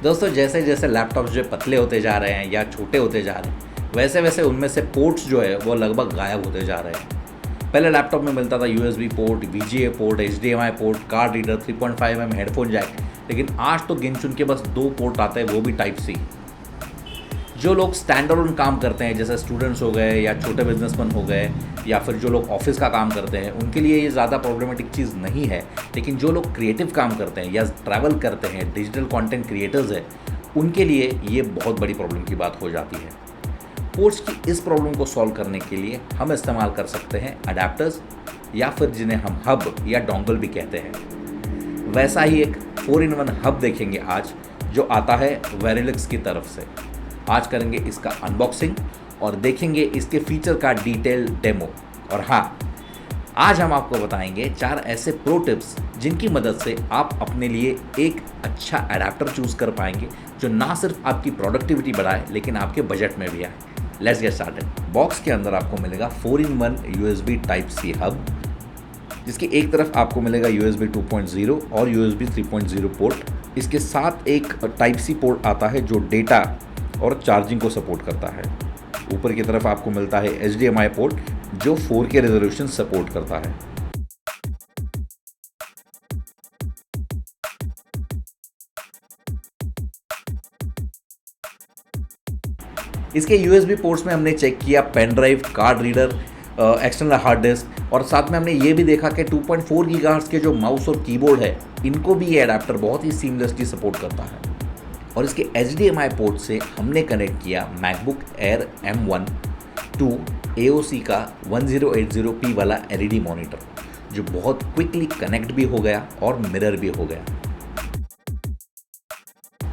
दोस्तों जैसे जैसे लैपटॉप्स जो पतले होते जा रहे हैं या छोटे होते जा रहे हैं, वैसे वैसे उनमें से पोर्ट्स जो है वो लगभग गायब होते जा रहे हैं। पहले लैपटॉप में मिलता था USB port, VGA port, HDMI port, card reader, 3.5mm headphone jack, लेकिन आज तो गिन चुन के बस 2 पोर्ट आते हैं, वो भी टाइप सी। जो लोग स्टैंड अलोन काम करते हैं, जैसे स्टूडेंट्स हो गए या छोटे बिजनेसमैन हो गए या फिर जो लोग ऑफिस का काम करते हैं, उनके लिए ये ज़्यादा प्रॉब्लमेटिक चीज़ नहीं है। लेकिन जो लोग क्रिएटिव काम करते हैं या ट्रैवल करते हैं, डिजिटल कंटेंट क्रिएटर्स हैं, उनके लिए ये बहुत बड़ी प्रॉब्लम की बात हो जाती है। पोर्ट्स की इस प्रॉब्लम को सॉल्व करने के लिए हम इस्तेमाल कर सकते हैं अडेप्टर्स, या फिर जिन्हें हम हब या डोंगल भी कहते हैं। वैसा ही एक 4in1 हब देखेंगे आज, जो आता है वेरिलक्स की तरफ से। आज करेंगे इसका अनबॉक्सिंग और देखेंगे इसके फीचर का डिटेल डेमो। और हाँ, आज हम आपको बताएंगे 4 ऐसे प्रो टिप्स जिनकी मदद से आप अपने लिए एक अच्छा अडेप्टर चूज़ कर पाएंगे, जो ना सिर्फ आपकी प्रोडक्टिविटी बढ़ाए लेकिन आपके बजट में भी आए। Let's get started. बॉक्स के अंदर आपको मिलेगा 4in1 USB Type-C हब, जिसकी एक तरफ आपको मिलेगा USB 2.0 और USB 3.0 पोर्ट। इसके साथ एक Type-C पोर्ट आता है जो डेटा और चार्जिंग को सपोर्ट करता है। ऊपर की तरफ आपको मिलता है HDMI पोर्ट जो 4K रेजोल्यूशन सपोर्ट करता है। इसके USB पोर्ट्स में हमने चेक किया pen drive, card reader, external hard disk, और साथ में हमने ये भी देखा कि 2.4 गीगाहर्ट्ज के जो माउस और कीबोर्ड है, इनको भी ये अडेप्टर बहुत ही सीमलेसली सपोर्ट करता है। और इसके HDMI पोर्ट से हमने कनेक्ट किया MacBook air M1 to AOC का 1080p वाला LED मॉनिटर, जो बहुत क्विकली कनेक्ट भी हो गया और मिरर भी हो गया।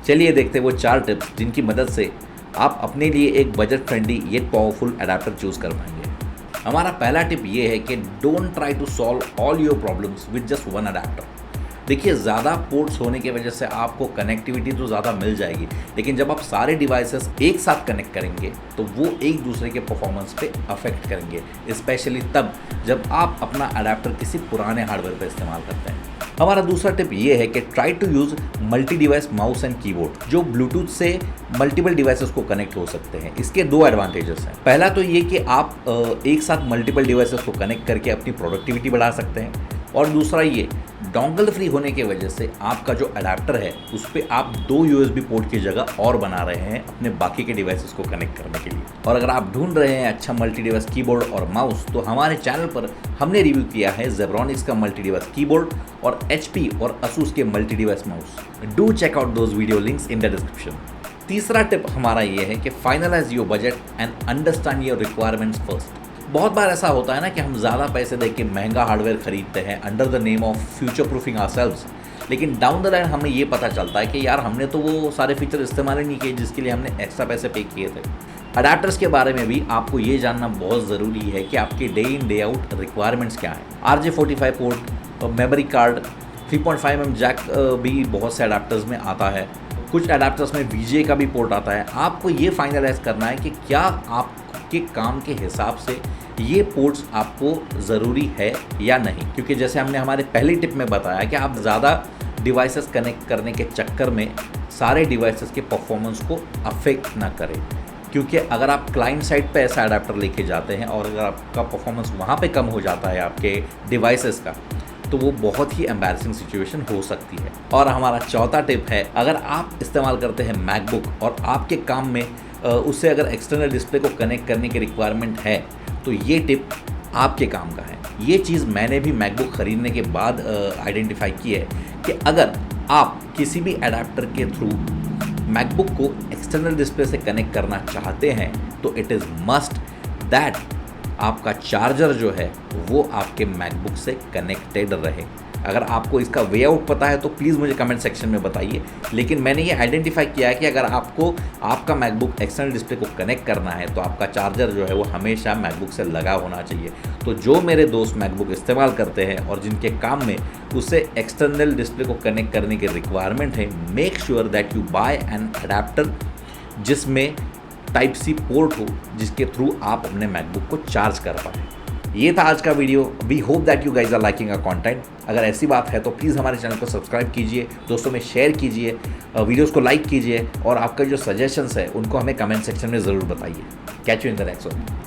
चलिए देखते वो 4 टिप्स जिनकी मदद से आप अपने लिए एक budget friendly yet powerful adapter choose कर पाएंगे। हमारा पहला टिप ये है कि don't try to solve all your problems with just one adapter. देखिए, ज़्यादा पोर्ट्स होने की वजह से आपको कनेक्टिविटी तो ज़्यादा मिल जाएगी, लेकिन जब आप सारे डिवाइसेस एक साथ कनेक्ट करेंगे तो वो एक दूसरे के परफॉर्मेंस पे अफेक्ट करेंगे, स्पेशली तब जब आप अपना अडेप्टर किसी पुराने हार्डवेयर पे इस्तेमाल करते हैं। हमारा दूसरा टिप ये है कि try to use multi device mouse and keyboard, जो ब्लूटूथ से मल्टीपल डिवाइसेस को कनेक्ट हो सकते हैं। इसके 2 एडवांटेजेस हैं। पहला तो ये कि आप एक साथ मल्टीपल डिवाइसेस को कनेक्ट करके अपनी प्रोडक्टिविटी बढ़ा सकते हैं, और दूसरा ये डोंगल फ्री होने की वजह से आपका जो अडेप्टर है उस पर आप 2 USB पोर्ट की जगह और बना रहे हैं अपने बाकी के डिवाइसेस को कनेक्ट करने के लिए। और अगर आप ढूंढ रहे हैं अच्छा मल्टी डिवाइस कीबोर्ड और माउस, तो हमारे चैनल पर हमने रिव्यू किया है जेब्रॉनिक्स का मल्टी डिवाइस कीबोर्ड और HP और Asus के multi device mouse. Do check out those video links in the description. तीसरा टिप हमारा ये है कि finalize your budget and understand your requirements first. बहुत बार ऐसा होता है ना कि हम ज़्यादा पैसे दे के महंगा हार्डवेयर खरीदते हैं under the name of future proofing ourselves, लेकिन डाउन द लाइन हमें ये पता चलता है कि यार हमने तो वो सारे फीचर इस्तेमाल ही नहीं किए जिसके लिए हमने एक्स्ट्रा पैसे पे किए थे। अडेप्टर्स के बारे में भी आपको ये जानना बहुत ज़रूरी है कि आपके day in day out requirements क्या हैं। RJ45 port, memory card, 3.5mm Jack भी बहुत से अडेप्टर्स में आता है। कुछ अडेप्टर्स में VGA का भी पोर्ट आता है। आपको ये फाइनलाइज करना है कि क्या आपके काम के हिसाब से ये पोर्ट्स आपको ज़रूरी है या नहीं, क्योंकि जैसे हमने हमारे पहली टिप में बताया कि आप ज़्यादा डिवाइसेस कनेक्ट करने के चक्कर में सारे डिवाइसेस के परफॉर्मेंस को अफेक्ट ना करें। क्योंकि अगर आप क्लाइंट साइड पे ऐसा अडेप्टर लेके जाते हैं और अगर आपका परफॉर्मेंस वहाँ पे कम हो जाता है आपके डिवाइसेस का, तो वो बहुत ही एम्बैरसिंग सिचुएशन हो सकती है। और हमारा चौथा टिप है, अगर आप इस्तेमाल करते हैं मैकबुक और आपके काम में उससे अगर एक्सटर्नल डिस्प्ले को कनेक्ट करने की रिक्वायरमेंट है, तो ये टिप आपके काम का है। ये चीज़ मैंने भी मैकबुक ख़रीदने के बाद आइडेंटिफाई की है कि अगर आप किसी भी अडेप्टर के थ्रू मैकबुक को एक्सटर्नल डिस्प्ले से कनेक्ट करना चाहते हैं, तो इट इज़ मस्ट दैट आपका चार्जर जो है वो आपके मैकबुक से कनेक्टेड रहे। अगर आपको इसका वे आउट पता है तो प्लीज़ मुझे कमेंट सेक्शन में बताइए, लेकिन मैंने ये आइडेंटिफाई किया है कि अगर आपको आपका मैकबुक एक्सटर्नल डिस्प्ले को कनेक्ट करना है तो आपका चार्जर जो है वो हमेशा मैकबुक से लगा होना चाहिए। तो जो मेरे दोस्त मैकबुक इस्तेमाल करते हैं और जिनके काम में उसे एक्सटर्नल डिस्प्ले को कनेक्ट करने की रिक्वायरमेंट है, make sure that you buy an adapter जिसमें Type-C पोर्ट हो, जिसके थ्रू आप अपने मैकबुक को चार्ज कर पाएँ। ये था आज का video. We hope that you guys are liking a content. अगर ऐसी बात है तो प्लीज़ हमारे चैनल को सब्सक्राइब कीजिए, दोस्तों में शेयर कीजिए, वीडियोस को लाइक कीजिए और आपका जो सजेशंस है उनको हमें कमेंट सेक्शन में ज़रूर बताइए। Catch you in the next one.